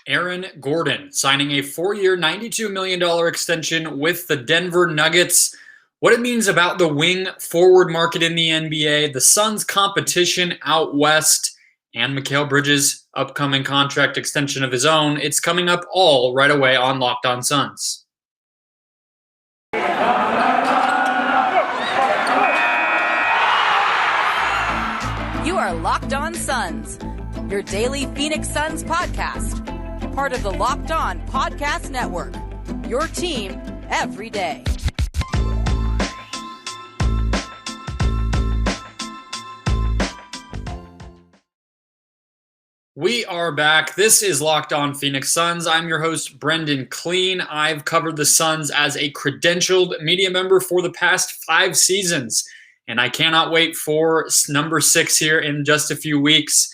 Aaron Gordon signing a 4-year, $92 million extension with the Denver Nuggets. What it means about the wing forward market in the NBA, the Suns' competition out west, and Mikal Bridges' upcoming contract extension of his own. It's coming up all right away on Locked On Suns. You are Locked On Suns, your daily Phoenix Suns podcast. Part of the Locked On Podcast Network, your team every day. We are back. This is Locked On Phoenix Suns. I'm your host, Brendon Kleen. I've covered the Suns as a credentialed media member for the past 5 seasons, and I cannot wait for number 6 here in just a few weeks.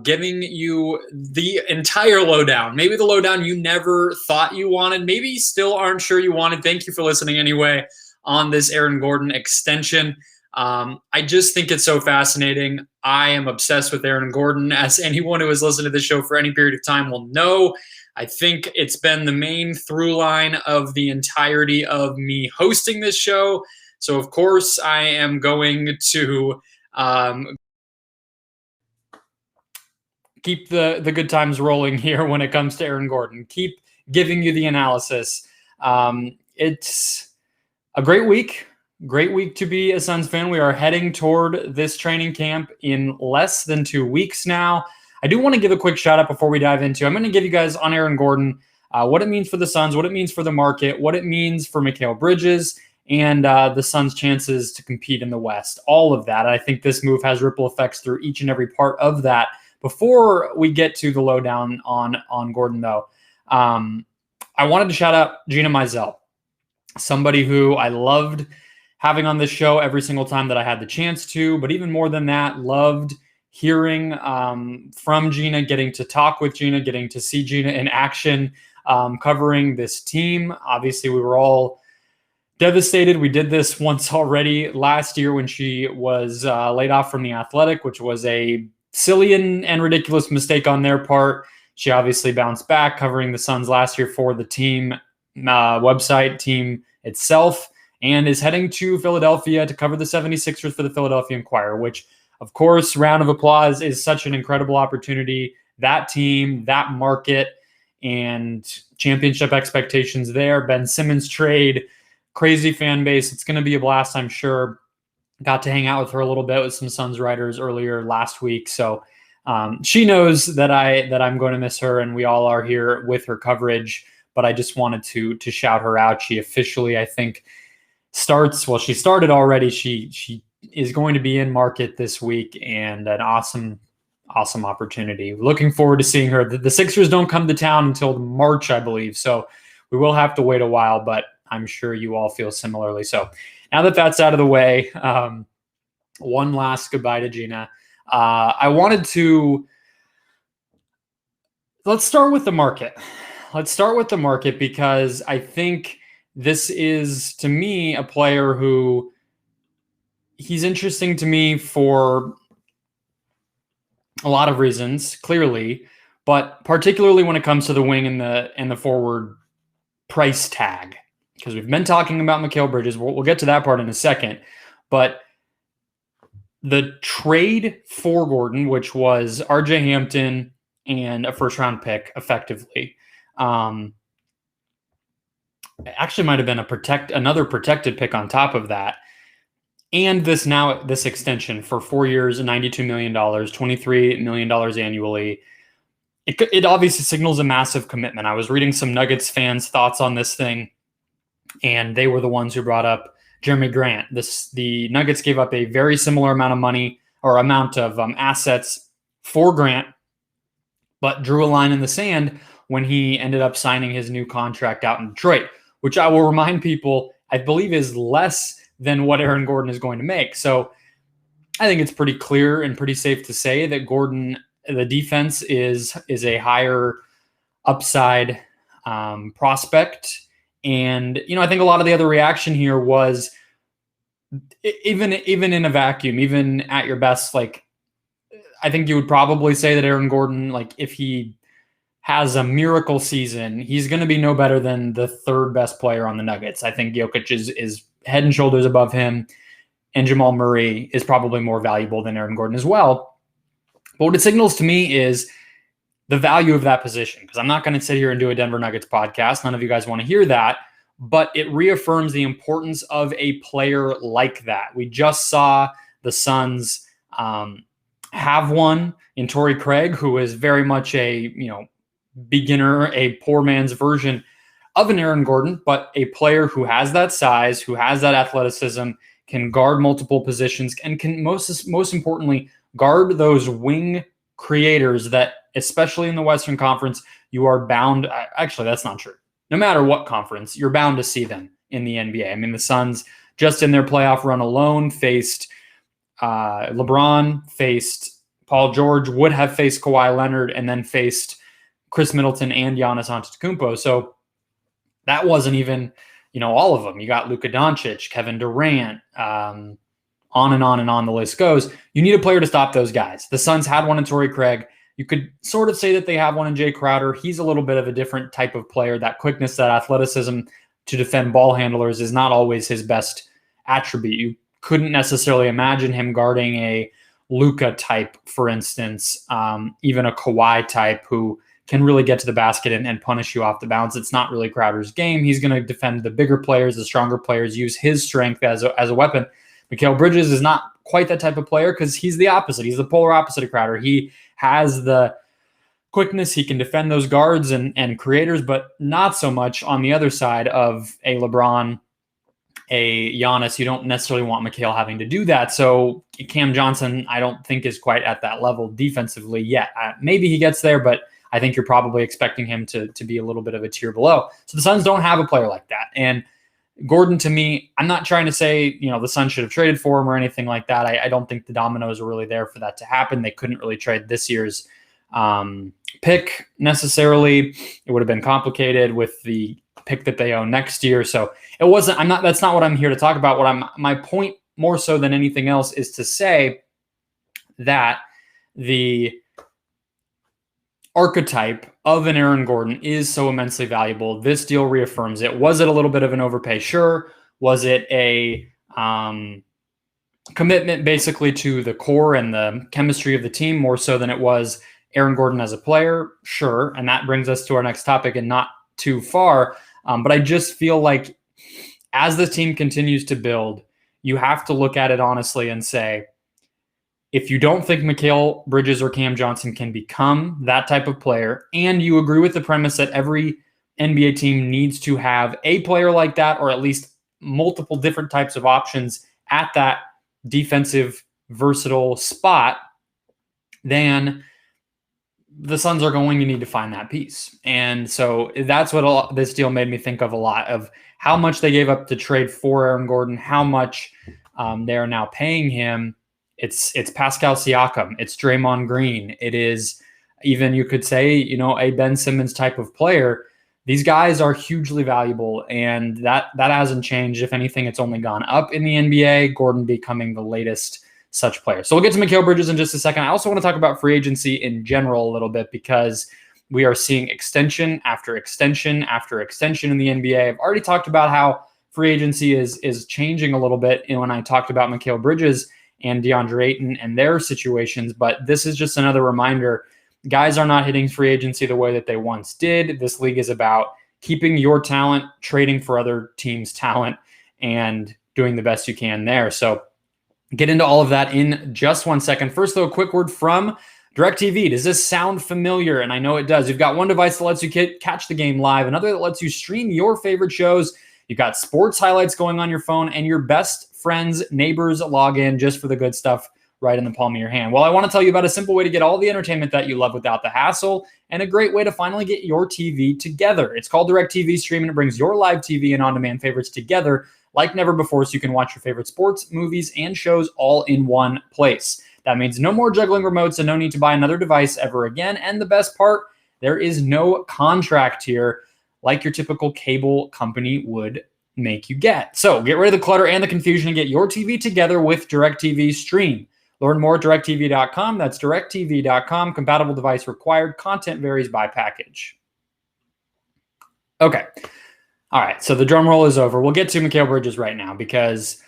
Giving you the entire lowdown, maybe the lowdown you never thought you wanted, maybe you still aren't sure you wanted. Thank you for listening anyway on this Aaron Gordon extension. I just think it's so fascinating. I am obsessed with Aaron Gordon, as anyone who has listened to this show for any period of time will know. I think it's been the main through line of the entirety of me hosting this show. So, of course, I am going to keep the good times rolling here when it comes to Aaron Gordon. Keep giving you the analysis. It's a great week. Great week to be a Suns fan. We are heading toward this training camp in less than 2 weeks now. I do want to give a quick shout out before we dive into. I'm going to give you guys on Aaron Gordon what it means for the Suns, what it means for the market, what it means for Mikal Bridges, and the Suns' chances to compete in the West. All of that. I think this move has ripple effects through each and every part of that. Before we get to the lowdown on Gordon, though, I wanted to shout out Gina Mizell, somebody who I loved having on this show every single time that I had the chance to, but even more than that, loved hearing from Gina, getting to talk with Gina, getting to see Gina in action, covering this team. Obviously, we were all devastated. We did this once already last year when she was laid off from The Athletic, which was a silly and ridiculous mistake on their part. She obviously bounced back, covering the Suns last year for the team website, team itself, and is heading to Philadelphia to cover the 76ers for the Philadelphia Inquirer, which, of course, round of applause, is such an incredible opportunity. That team, that market, and championship expectations there. Ben Simmons trade, crazy fan base. It's going to be a blast, I'm sure. Got to hang out with her a little bit with some Suns writers earlier last week. So she knows that I'm going to miss her, and we all are here with her coverage. But I just wanted to shout her out. She officially, I think, she started already. She is going to be in market this week, and an awesome opportunity. Looking forward to seeing her. The Sixers don't come to town until March, I believe. So we will have to wait a while, but I'm sure you all feel similarly. So now that that's out of the way, one last goodbye to Gina. Let's start with the market. Let's start with the market, because I think this is, to me, a player who he's interesting to me for a lot of reasons, clearly, but particularly when it comes to the wing and the forward price tag, because we've been talking about Mikal Bridges. We'll get to that part in a second, but the trade for Gordon, which was RJ Hampton and a first-round pick, effectively, it actually might have been another protected pick on top of that. And this extension for 4 years and $92 million, $23 million annually. It obviously signals a massive commitment. I was reading some Nuggets fans' thoughts on this thing, and they were the ones who brought up Jeremy Grant. The Nuggets gave up a very similar amount of money or amount of assets for Grant, but drew a line in the sand when he ended up signing his new contract out in Detroit, which I will remind people, I believe, is less than what Aaron Gordon is going to make. So I think it's pretty clear and pretty safe to say that Gordon, the defense, is a higher upside prospect. And, I think a lot of the other reaction here was, even in a vacuum, even at your best, like, I think you would probably say that Aaron Gordon, like, if he has a miracle season, he's going to be no better than the third best player on the Nuggets. I think Jokic is head and shoulders above him, and Jamal Murray is probably more valuable than Aaron Gordon as well. But what it signals to me is the value of that position, because I'm not going to sit here and do a Denver Nuggets podcast. None of you guys want to hear that, but it reaffirms the importance of a player like that. We just saw the Suns have one in Torrey Craig, who is very much a beginner, a poor man's version of an Aaron Gordon, but a player who has that size, who has that athleticism, can guard multiple positions, and can most importantly guard those wing creators that, especially in the Western Conference, you are bound. Actually, that's not true. No matter what conference, you're bound to see them in the NBA. I mean, the Suns just in their playoff run alone faced LeBron, faced Paul George, would have faced Kawhi Leonard, and then faced Chris Middleton and Giannis Antetokounmpo. So that wasn't even, all of them. You got Luka Doncic, Kevin Durant, on and on and on the list goes. You need a player to stop those guys. The Suns had one in Torrey Craig. You could sort of say that they have one in Jay Crowder. He's a little bit of a different type of player. That quickness, that athleticism to defend ball handlers is not always his best attribute. You couldn't necessarily imagine him guarding a Luka type, for instance, even a Kawhi type who can really get to the basket and punish you off the bounce. It's not really Crowder's game. He's going to defend the bigger players, the stronger players, use his strength as a weapon. Mikal Bridges is not quite that type of player because he's the opposite. He's the polar opposite of Crowder. He has the quickness. He can defend those guards and creators, but not so much on the other side of a LeBron, a Giannis. You don't necessarily want Mikal having to do that. So Cam Johnson, I don't think, is quite at that level defensively yet. Maybe he gets there, but I think you're probably expecting him to be a little bit of a tier below. So the Suns don't have a player like that. And Gordon, to me, I'm not trying to say, the Suns should have traded for him or anything like that. I don't think the dominoes are really there for that to happen. They couldn't really trade this year's pick necessarily. It would have been complicated with the pick that they own next year. So it wasn't, that's not what I'm here to talk about. My point more so than anything else is to say that the archetype of an Aaron Gordon is so immensely valuable. This deal reaffirms it. Was it a little bit of an overpay? Sure. Was it a commitment basically to the core and the chemistry of the team more so than it was Aaron Gordon as a player? Sure. And that brings us to our next topic, and not too far. But I just feel like as the team continues to build, you have to look at it honestly and say, if you don't think Mikal Bridges or Cam Johnson can become that type of player, and you agree with the premise that every NBA team needs to have a player like that, or at least multiple different types of options at that defensive versatile spot, then the Suns are going to need to find that piece. And so that's what this deal made me think of a lot, of how much they gave up to trade for Aaron Gordon, how much they are now paying him. It's Pascal Siakam. It's Draymond Green. It is even, you could say, a Ben Simmons type of player. These guys are hugely valuable, and that hasn't changed. If anything, it's only gone up in the NBA, Gordon becoming the latest such player. So we'll get to Mikal Bridges in just a second. I also want to talk about free agency in general a little bit, because we are seeing extension after extension after extension in the NBA. I've already talked about how free agency is changing a little bit when I talked about Mikal Bridges and DeAndre Ayton and their situations, but this is just another reminder. Guys are not hitting free agency the way that they once did. This league is about keeping your talent, trading for other teams' talent, and doing the best you can there. So get into all of that in just 1 second. First, though, a quick word from DirecTV. Does this sound familiar? And I know it does. You've got one device that lets you catch the game live, another that lets you stream your favorite shows. You've got sports highlights going on your phone, and your best friends, neighbors log in just for the good stuff right in the palm of your hand. Well, I want to tell you about a simple way to get all the entertainment that you love without the hassle, and a great way to finally get your TV together. It's called DirecTV Stream, and it brings your live TV and on-demand favorites together like never before, so you can watch your favorite sports, movies, and shows all in one place. That means no more juggling remotes and no need to buy another device ever again. And the best part, there is no contract here like your typical cable company would make you get. So get rid of the clutter and the confusion and get your TV together with DirecTV Stream. Learn more at directtv.com. That's directtv.com. Compatible device required. Content varies by package. Okay. All right. So the drum roll is over. We'll get to Mikal Bridges right now because,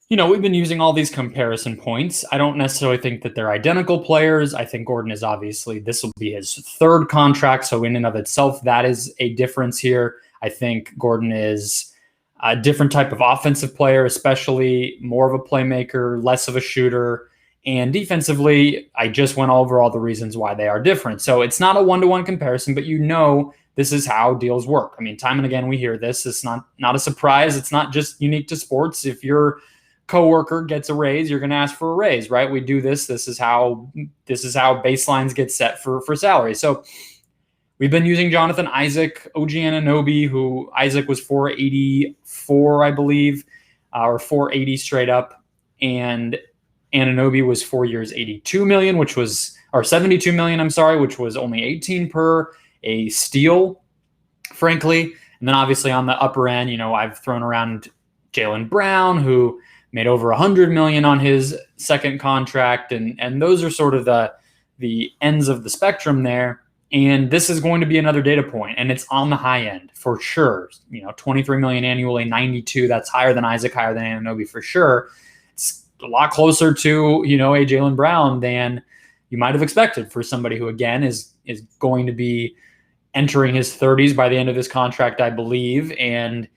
we've been using all these comparison points. I don't necessarily think that they're identical players. I think Gordon is this will be his third contract. So in and of itself, that is a difference here. I think Gordon is a different type of offensive player, especially more of a playmaker, less of a shooter. And defensively, I just went over all the reasons why they are different. So it's not a one-to-one comparison, but this is how deals work. I mean, time and again, we hear this. It's not a surprise. It's not just unique to sports. If your coworker gets a raise, you're going to ask for a raise, right? We do this. This is how baselines get set for salary. So we've been using Jonathan Isaac, OG Anunoby, who Isaac was 484, I believe, or 480 straight up. And Anunoby was 4 years, 82 million, or 72 million, I'm sorry, which was only 18 per, a steal, frankly. And then obviously on the upper end, I've thrown around Jaylen Brown, who made over 100 million on his second contract. And those are sort of the ends of the spectrum there. And this is going to be another data point, and it's on the high end for sure. 23 million annually, 92. That's higher than Isaac, higher than Anunoby for sure. It's a lot closer to, a Jaylen Brown than you might have expected for somebody who, again, is going to be entering his 30s by the end of his contract, I believe, and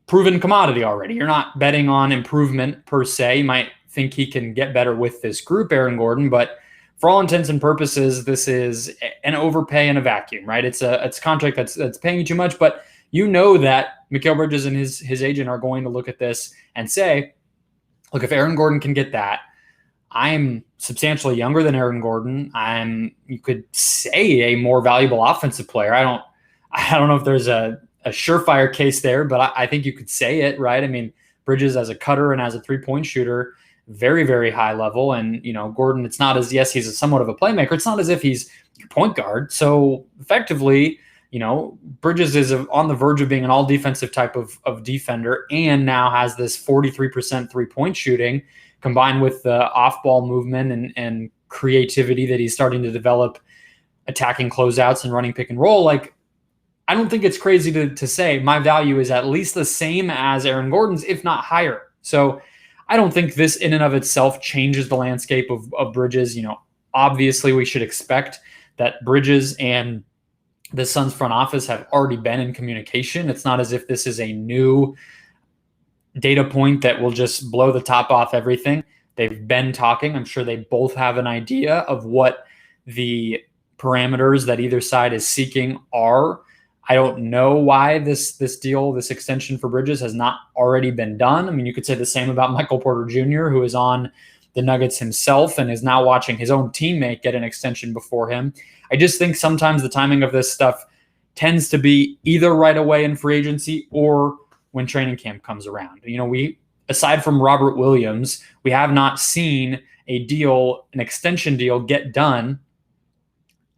proven commodity already. You're not betting on improvement per se. You might think he can get better with this group, Aaron Gordon, but for all intents and purposes, this is an overpay in a vacuum, right? It's a contract that's paying you too much, but that Mikal Bridges and his agent are going to look at this and say, look, if Aaron Gordon can get that, I'm substantially younger than Aaron Gordon. You could say, a more valuable offensive player. I don't know if there's a surefire case there, but I think you could say it, right? I mean, Bridges as a cutter and as a three-point shooter, very, very high level. And, Gordon, it's not as, yes, he's somewhat of a playmaker. It's not as if he's your point guard. So effectively, Bridges is on the verge of being an all defensive type of defender, and now has this 43% three-point shooting combined with the off-ball movement and creativity that he's starting to develop, attacking closeouts and running pick and roll. Like, I don't think it's crazy to say my value is at least the same as Aaron Gordon's, if not higher. So I don't think this in and of itself changes the landscape of Bridges. Obviously we should expect that Bridges and the Suns front office have already been in communication. It's not as if this is a new data point that will just blow the top off everything. They've been talking. I'm sure they both have an idea of what the parameters that either side is seeking are. I don't know why this deal, this extension for Bridges has not already been done. I mean, you could say the same about Michael Porter Jr., who is on the Nuggets himself and is now watching his own teammate get an extension before him. I just think sometimes the timing of this stuff tends to be either right away in free agency or when training camp comes around. We, aside from Robert Williams, we have not seen an extension deal get done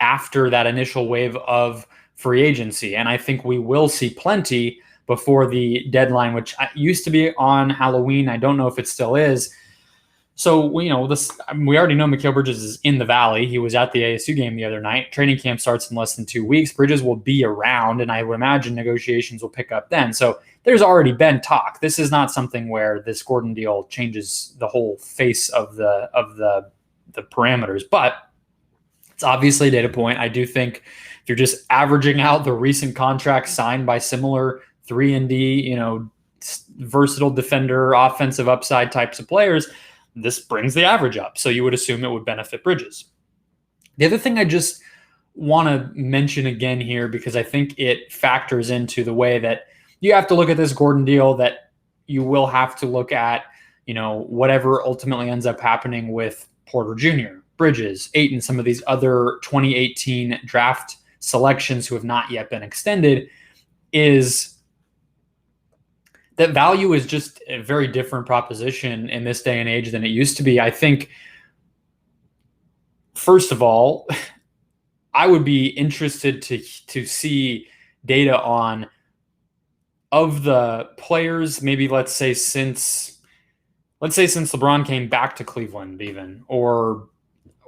after that initial wave of free agency. And I think we will see plenty before the deadline, which used to be on Halloween. I don't know if it still is. So, we already know Mikal Bridges is in the Valley. He was at the ASU game the other night. Training camp starts in less than 2 weeks. Bridges will be around, and I would imagine negotiations will pick up then. So there's already been talk. This is not something where this Gordon deal changes the whole face of the parameters, but it's obviously a data point. I do think if you're just averaging out the recent contracts signed by similar 3-and-D, versatile defender, offensive upside types of players, this brings the average up. So you would assume it would benefit Bridges. The other thing I just want to mention again here, because I think it factors into the way that you have to look at this Gordon deal, that you will have to look at, whatever ultimately ends up happening with Porter Jr., Bridges, Ayton, some of these other 2018 draft selections who have not yet been extended, is that value is just a very different proposition in this day and age than it used to be. I think, first of all, I would be interested to see data on, of the players, maybe let's say since let's say since LeBron came back to Cleveland even, or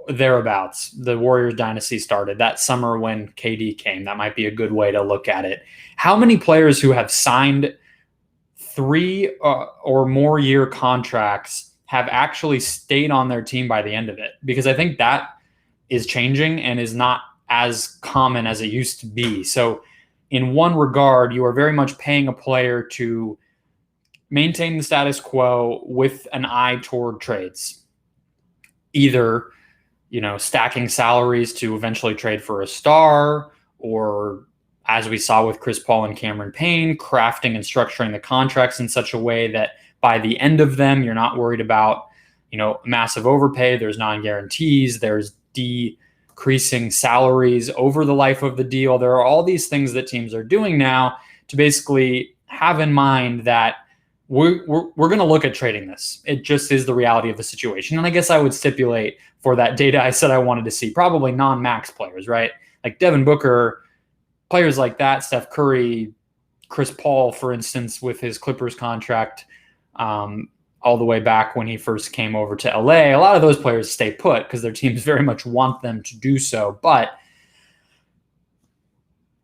thereabouts, the Warriors dynasty started, that summer when KD came, that might be a good way to look at it. How many players who have signed 3 or more year contracts have actually stayed on their team by the end of it? Because I think that is changing and is not as common as it used to be. So in one regard, you are very much paying a player to maintain the status quo with an eye toward trades. Either, stacking salaries to eventually trade for a star, or as we saw with Chris Paul and Cameron Payne, crafting and structuring the contracts in such a way that by the end of them, you're not worried about, massive overpay. There's non-guarantees. There's decreasing salaries over the life of the deal. There are all these things that teams are doing now to basically have in mind that we're going to look at trading this. It just is the reality of the situation. And I guess I would stipulate for that data I said I wanted to see, probably non-max players, right? Like Devin Booker, players like that, Steph Curry, Chris Paul, for instance, with his Clippers contract all the way back when he first came over to LA. A lot of those players stay put because their teams very much want them to do so. But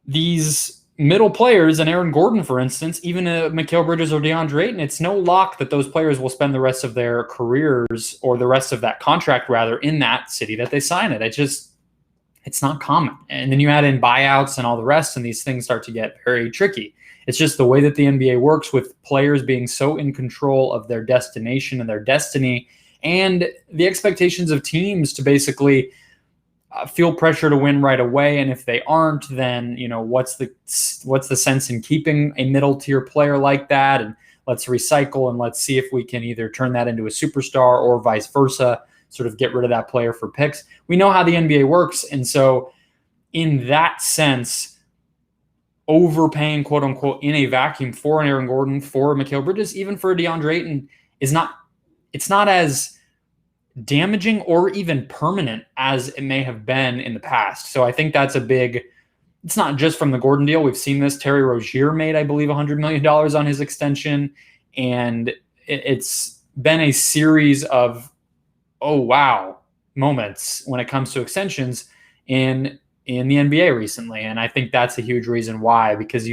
these middle players, and Aaron Gordon, for instance, even Mikal Bridges or DeAndre Ayton, it's no lock that those players will spend the rest of their careers, or the rest of that contract rather, in that city that they sign it. It's not common. And then you add in buyouts and all the rest, and these things start to get very tricky. It's just the way that the NBA works, with players being so in control of their destination and their destiny, and the expectations of teams to basically feel pressure to win right away. And if they aren't, then what's the sense in keeping a middle tier player like that? And let's recycle and let's see if we can either turn that into a superstar or vice versa, sort of get rid of that player for picks. We know how the NBA works. And so in that sense, overpaying, quote unquote, in a vacuum for an Aaron Gordon, for Mikal Bridges, even for DeAndre Ayton, it's not as damaging or even permanent as it may have been in the past. So I think that's it's not just from the Gordon deal. We've seen this. Terry Rozier made, I believe, $100 million on his extension. And it's been a series of, oh, wow, moments when it comes to extensions in the NBA recently. And I think that's a huge reason why, because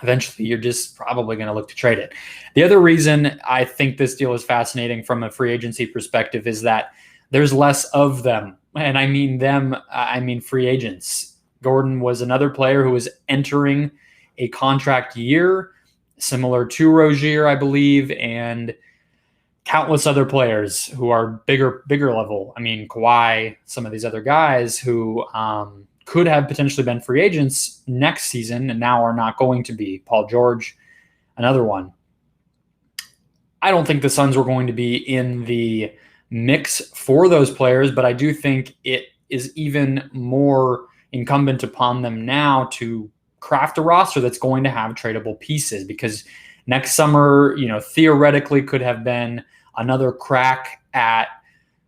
eventually you're just probably going to look to trade it. The other reason I think this deal is fascinating from a free agency perspective is that there's less of them. And I mean them, I mean free agents. Gordon was another player who was entering a contract year, similar to Rozier, I believe, and countless other players who are bigger level. I mean, Kawhi, some of these other guys who could have potentially been free agents next season and now are not going to be. Paul George, another one. I don't think the Suns were going to be in the mix for those players, but I do think it is even more incumbent upon them now to craft a roster that's going to have tradable pieces, because next summer, theoretically could have been another crack at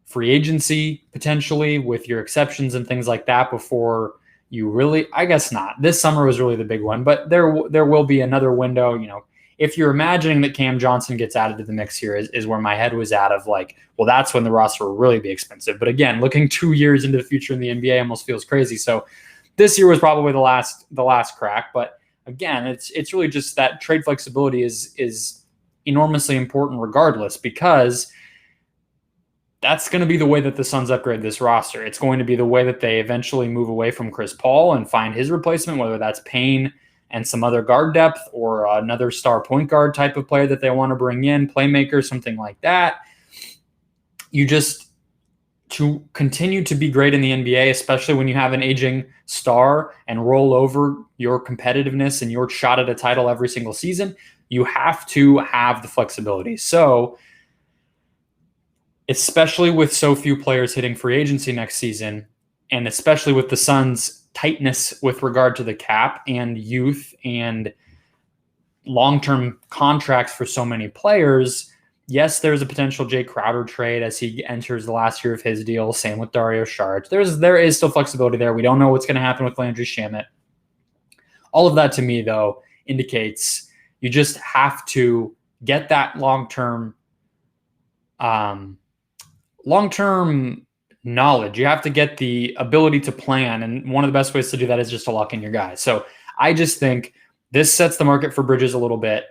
free agency, potentially, with your exceptions and things like that, before you really, I guess not. This summer was really the big one, but there will be another window. If you're imagining that Cam Johnson gets added to the mix here, is where my head was at, of like, well, that's when the roster will really be expensive. But again, looking 2 years into the future in the NBA almost feels crazy. So this year was probably the last crack. But again, it's really just that trade flexibility is enormously important regardless, because that's going to be the way that the Suns upgrade this roster. It's going to be the way that they eventually move away from Chris Paul and find his replacement, whether that's Payne and some other guard depth, or another star point guard type of player that they want to bring in, playmaker, something like that. To continue to be great in the NBA, especially when you have an aging star, and roll over your competitiveness and your shot at a title every single season, you have to have the flexibility. So, especially with so few players hitting free agency next season, and especially with the Suns' tightness with regard to the cap and youth and long-term contracts for so many players, yes, there's a potential Jay Crowder trade as he enters the last year of his deal. Same with Dario Saric. There is still flexibility there. We don't know what's going to happen with Landry Shamet. All of that, to me, though, indicates you just have to get that long-term long-term knowledge. You have to get the ability to plan, and one of the best ways to do that is just to lock in your guys. So I just think this sets the market for Bridges a little bit.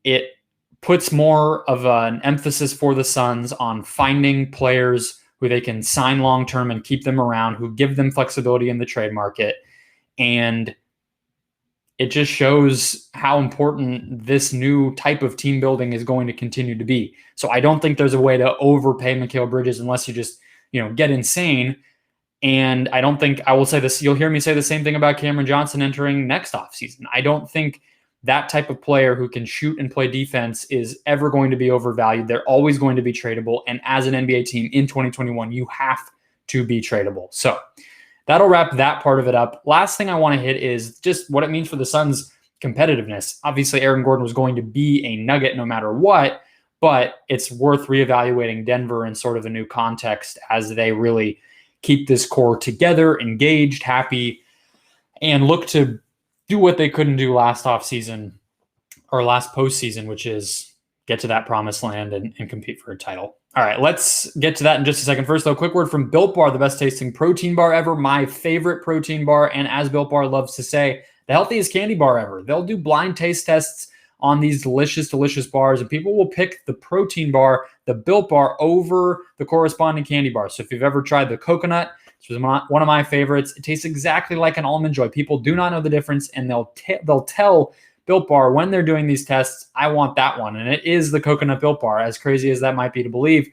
It puts more of an emphasis for the Suns on finding players who they can sign long-term and keep them around, who give them flexibility in the trade market. And it just shows how important this new type of team building is going to continue to be. So I don't think there's a way to overpay Mikal Bridges unless you just, get insane. And I don't think, I will say this, you'll hear me say the same thing about Cameron Johnson entering next offseason. I don't think that type of player who can shoot and play defense is ever going to be overvalued. They're always going to be tradable. And as an NBA team in 2021, you have to be tradable. So that'll wrap that part of it up. Last thing I want to hit is just what it means for the Suns' competitiveness. Obviously, Aaron Gordon was going to be a Nugget no matter what, but it's worth reevaluating Denver in sort of a new context as they really keep this core together, engaged, happy, and look to do what they couldn't do last offseason or last postseason, which is get to that promised land and compete for a title. All right, let's get to that in just a second. First, though, quick word from Built Bar, the best tasting protein bar ever, my favorite protein bar, and as Built Bar loves to say, the healthiest candy bar ever. They'll do blind taste tests on these delicious, delicious bars, and people will pick the protein bar, the Built Bar, over the corresponding candy bar. So if you've ever tried the coconut, which was one of my favorites, it tastes exactly like an Almond Joy. People do not know the difference, and they'll tell Built Bar when they're doing these tests, I want that one. And it is the coconut Built Bar, as crazy as that might be to believe.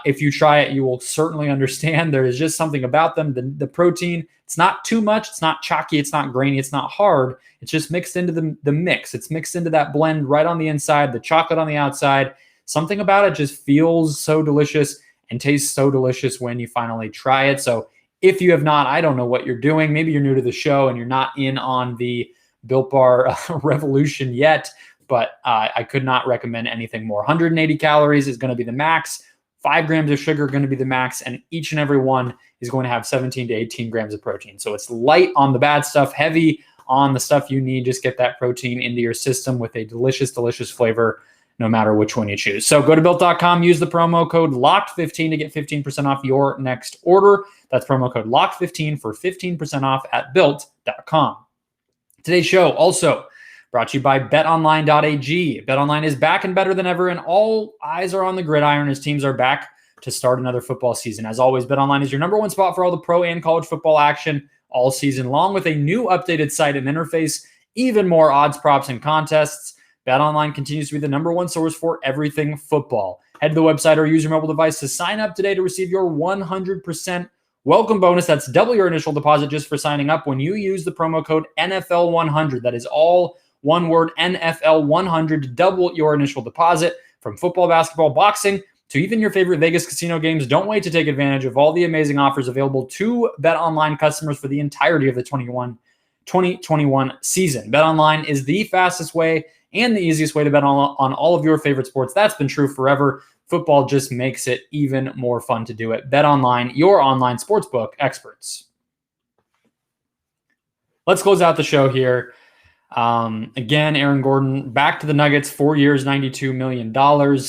If you try it, you will certainly understand there is just something about them. The protein, it's not too much. It's not chalky. It's not grainy. It's not hard. It's just mixed into the mix. It's mixed into that blend right on the inside, the chocolate on the outside. Something about it just feels so delicious and tastes so delicious when you finally try it. So if you have not, I don't know what you're doing. Maybe you're new to the show and you're not in on the Built Bar revolution yet, but I could not recommend anything more. 180 calories is going to be the max. 5 grams of sugar going to be the max, and each and every one is going to have 17 to 18 grams of protein. So it's light on the bad stuff, heavy on the stuff you need. Just get that protein into your system with a delicious, delicious flavor, no matter which one you choose. So go to Built.com, use the promo code LOCKED15 to get 15% off your next order. That's promo code LOCKED15 for 15% off at Built.com. Today's show also brought to you by BetOnline.ag. BetOnline is back and better than ever, and all eyes are on the gridiron as teams are back to start another football season. As always, BetOnline is your number one spot for all the pro and college football action all season long, with a new updated site and interface, even more odds, props, and contests. BetOnline continues to be the number one source for everything football. Head to the website or use your mobile device to sign up today to receive your 100% welcome bonus. That's double your initial deposit just for signing up when you use the promo code NFL100. That is all one word, NFL100, to double your initial deposit. From football, basketball, boxing, to even your favorite Vegas casino games. Don't wait to take advantage of all the amazing offers available to BetOnline customers for the entirety of the 2021 season. BetOnline is the fastest way and the easiest way to bet on all of your favorite sports. That's been true forever. Football just makes it even more fun to do it. BetOnline, your online sportsbook experts. Let's close out the show here. Again, Aaron Gordon back to the Nuggets, 4 years, $92 million,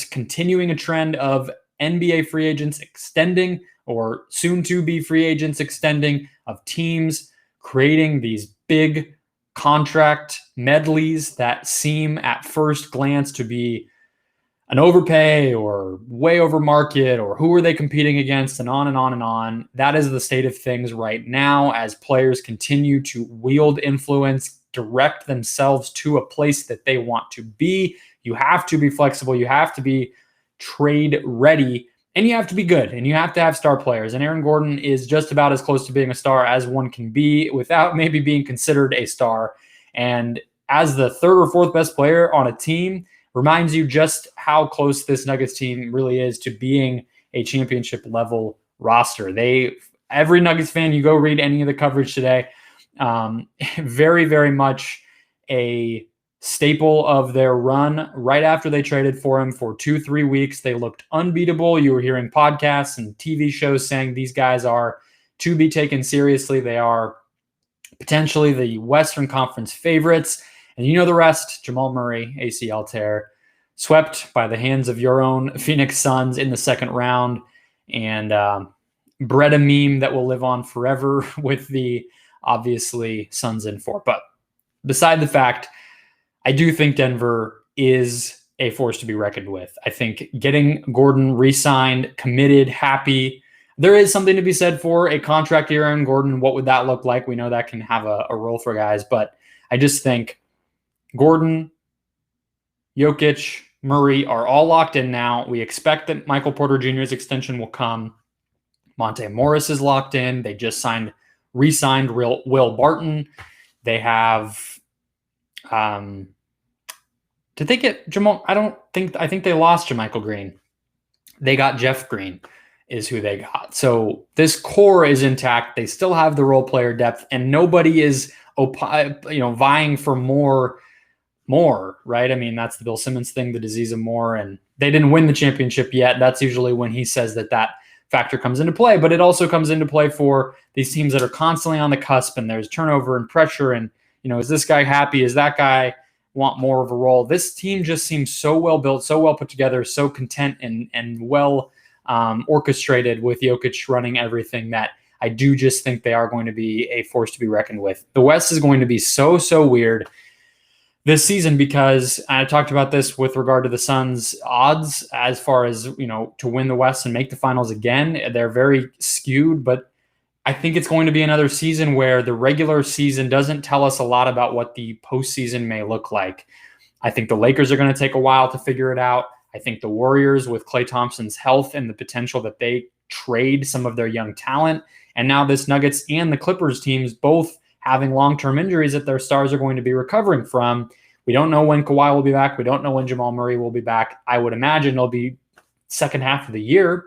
continuing a trend of NBA free agents extending, or soon to be free agents extending, of teams creating these big contract medleys that seem at first glance to be an overpay or way over market, or who are they competing against, and on and on and on. That is the state of things right now as players continue to wield influence, direct themselves to a place that they want to be. You have to be flexible. You have to be trade ready, and you have to be good, and you have to have star players. And Aaron Gordon is just about as close to being a star as one can be without maybe being considered a star. And as the third or fourth best player on a team, reminds you just how close this Nuggets team really is to being a championship level roster. Every Nuggets fan, you go read any of the coverage today, very, very much a staple of their run right after they traded for him for 2-3 weeks. They looked unbeatable. You were hearing podcasts and TV shows saying these guys are to be taken seriously. They are potentially the Western Conference favorites. And you know the rest. Jamal Murray, ACL tear. swept by the hands of your own Phoenix Suns in the second round, and bred a meme that will live on forever with the obviously Suns in 4. But beside the fact, I do think Denver is a force to be reckoned with. I think getting Gordon re-signed, committed, happy, there is something to be said for a contract year on Gordon. What would that look like? We know that can have a role for guys, but I just think Gordon, Jokic, Murray are all locked in now. We expect that Michael Porter Jr.'s extension will come. Monte Morris is locked in. They just re-signed Will Barton. They have, did they get Jamal? I think they lost JaMychal Green. They got Jeff Green is who they got. So this core is intact. They still have the role player depth, and nobody is vying for more, right? I mean, that's the Bill Simmons thing, the disease of more, and they didn't win the championship yet. That's usually when he says that factor comes into play, but it also comes into play for these teams that are constantly on the cusp, and there's turnover and pressure, and is this guy happy? Is that guy want more of a role? This team just seems so well built, so well put together, so content and well orchestrated with Jokic running everything, that I do just think they are going to be a force to be reckoned with. The West is going to be so weird this season, because I talked about this with regard to the Suns' odds as far as, to win the West and make the finals again. They're very skewed, but I think it's going to be another season where the regular season doesn't tell us a lot about what the postseason may look like. I think the Lakers are going to take a while to figure it out. I think the Warriors, with Klay Thompson's health and the potential that they trade some of their young talent, and now this Nuggets and the Clippers teams both having long-term injuries that their stars are going to be recovering from. We don't know when Kawhi will be back. We don't know when Jamal Murray will be back. I would imagine it'll be second half of the year.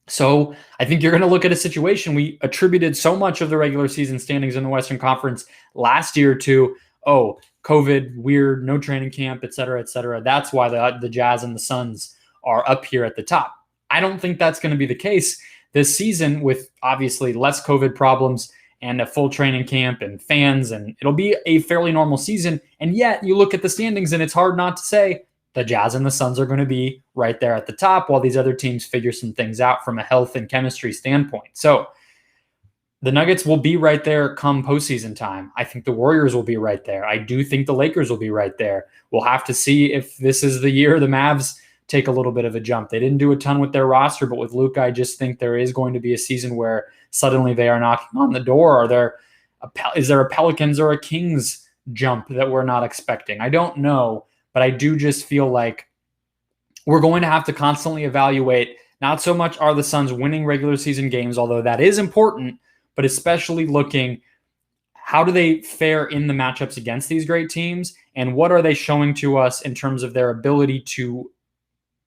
So I think you're going to look at a situation. We attributed so much of the regular season standings in the Western Conference last year to, COVID, weird, no training camp, et cetera, et cetera. That's why the Jazz and the Suns are up here at the top. I don't think that's going to be the case this season, with obviously less COVID problems and a full training camp and fans, and it'll be a fairly normal season. And yet you look at the standings and it's hard not to say the Jazz and the Suns are going to be right there at the top, while these other teams figure some things out from a health and chemistry standpoint. So the Nuggets will be right there come postseason time. I think the Warriors will be right there. I do think the Lakers will be right there. We'll have to see if this is the year the Mavs take a little bit of a jump. They didn't do a ton with their roster, but with Luka, I just think there is going to be a season where suddenly they are knocking on the door. Is there a Pelicans or a Kings jump that we're not expecting? I don't know, but I do just feel like we're going to have to constantly evaluate, not so much are the Suns winning regular season games, although that is important, but especially looking, how do they fare in the matchups against these great teams, and what are they showing to us in terms of their ability to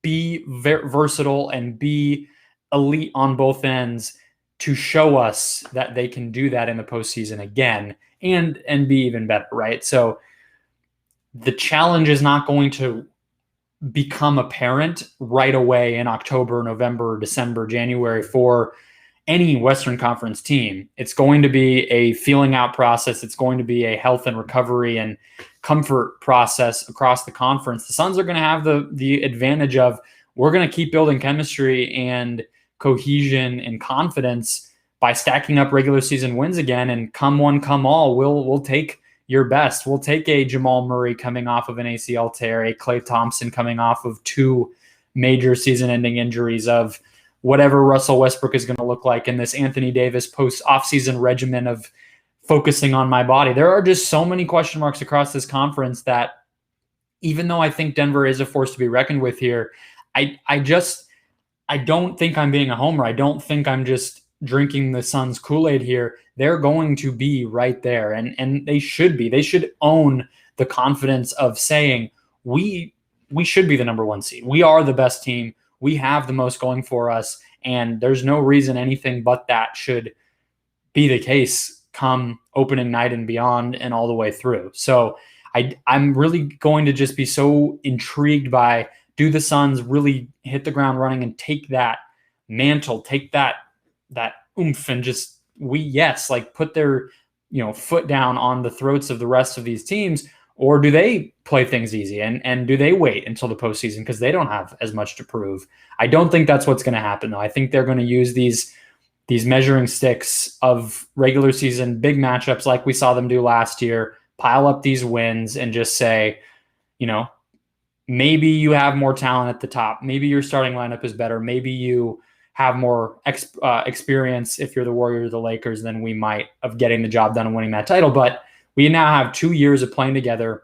be versatile and be elite on both ends, to show us that they can do that in the postseason again and be even better, right? So the challenge is not going to become apparent right away in October, November, December, January for any Western Conference team. It's going to be a feeling out process. It's going to be a health and recovery and comfort process across the conference. The Suns are going to have the advantage of, we're going to keep building chemistry and cohesion and confidence by stacking up regular season wins again, and come one, come all, we'll take your best. We'll take a Jamal Murray coming off of an ACL tear, a Klay Thompson coming off of 2 major season-ending injuries, of whatever Russell Westbrook is going to look like in this Anthony Davis post-offseason regimen of focusing on my body. There are just so many question marks across this conference that, even though I think Denver is a force to be reckoned with here, I don't think I'm being a homer. I don't think I'm just drinking the Suns' Kool-Aid here. They're going to be right there, and they should be. They should own the confidence of saying, we should be the number 1 seed. We are the best team. We have the most going for us, and there's no reason anything but that should be the case come opening night and beyond and all the way through. So I'm really going to just be so intrigued by, do the Suns really hit the ground running and take that mantle, take that oomph, and just put their foot down on the throats of the rest of these teams? Or do they play things easy and do they wait until the postseason because they don't have as much to prove? I don't think that's what's going to happen, though. I think they're going to use these measuring sticks of regular season big matchups like we saw them do last year, pile up these wins and just say, maybe you have more talent at the top. Maybe your starting lineup is better. Maybe you have more experience if you're the Warriors or the Lakers than we might of getting the job done and winning that title. But we now have 2 years of playing together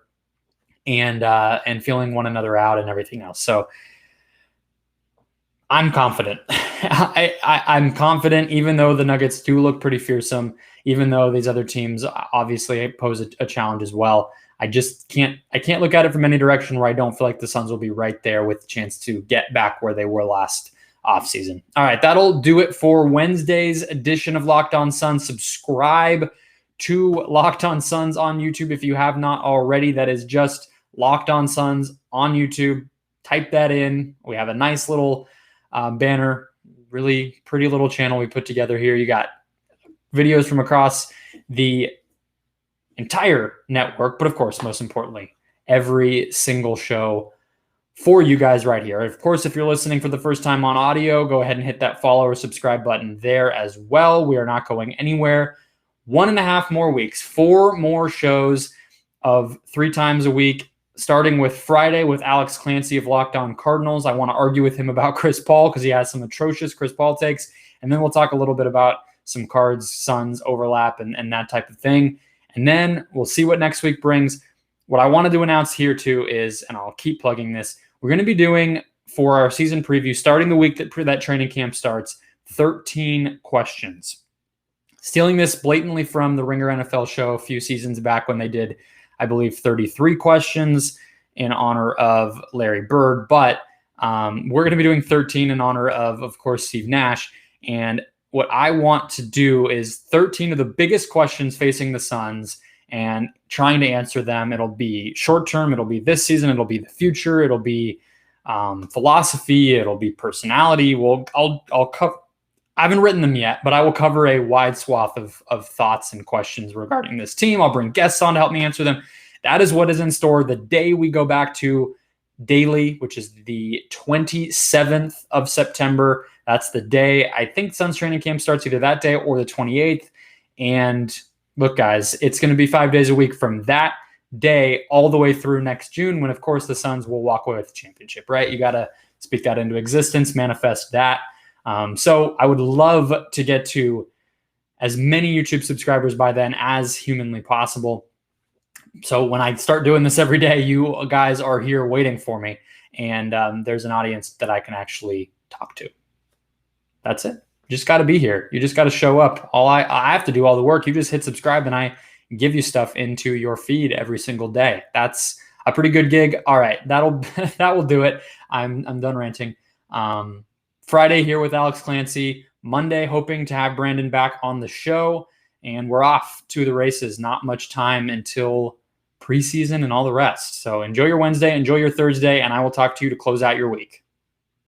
and feeling one another out and everything else. So I'm confident. I'm confident, even though the Nuggets do look pretty fearsome, even though these other teams obviously pose a challenge as well. I can't look at it from any direction where I don't feel like the Suns will be right there with the chance to get back where they were last offseason. All right, that'll do it for Wednesday's edition of Locked On Suns. Subscribe to Locked On Suns on YouTube if you have not already. That is just Locked On Suns on YouTube. Type that in. We have a nice little banner, really pretty little channel we put together here. You got videos from across the entire network, but of course, most importantly, every single show for you guys right here. Of course, if you're listening for the first time on audio, go ahead and hit that follow or subscribe button there as well. We are not going anywhere. 1.5 more weeks, 4 more shows of 3 times a week, starting with Friday with Alex Clancy of Locked On Cardinals. I want to argue with him about Chris Paul because he has some atrocious Chris Paul takes. And then we'll talk a little bit about some Cards, Suns overlap and that type of thing. And then we'll see what next week brings. What I wanted to announce here too is, and I'll keep plugging this, we're going to be doing for our season preview, starting the week that training camp starts, 13 questions. Stealing this blatantly from the Ringer NFL show a few seasons back when they did, I believe, 33 questions in honor of Larry Bird. But we're going to be doing 13 in honor of course, Steve Nash. And what I want to do is 13 of the biggest questions facing the Suns and trying to answer them. It'll be short term. It'll be this season. It'll be the future. It'll be philosophy. It'll be personality. I'll cover. I haven't written them yet, but I will cover a wide swath of thoughts and questions regarding this team. I'll bring guests on to help me answer them. That is what is in store the day we go back to daily, which is the 27th of September. That's the day I think Suns training camp starts, either that day or the 28th. And look, guys, it's going to be 5 days a week from that day all the way through next June, when, of course, the Suns will walk away with the championship, right? You got to speak that into existence, manifest that. So I would love to get to as many YouTube subscribers by then as humanly possible. So when I start doing this every day, you guys are here waiting for me. And there's an audience that I can actually talk to. That's it. You just got to be here. You just got to show up. I have to do all the work. You just hit subscribe and I give you stuff into your feed every single day. That's a pretty good gig. All right. That will do it. I'm done ranting. Friday here with Alex Clancy. Monday, hoping to have Brendon back on the show. And we're off to the races. Not much time until preseason and all the rest. So enjoy your Wednesday, enjoy your Thursday, and I will talk to you to close out your week.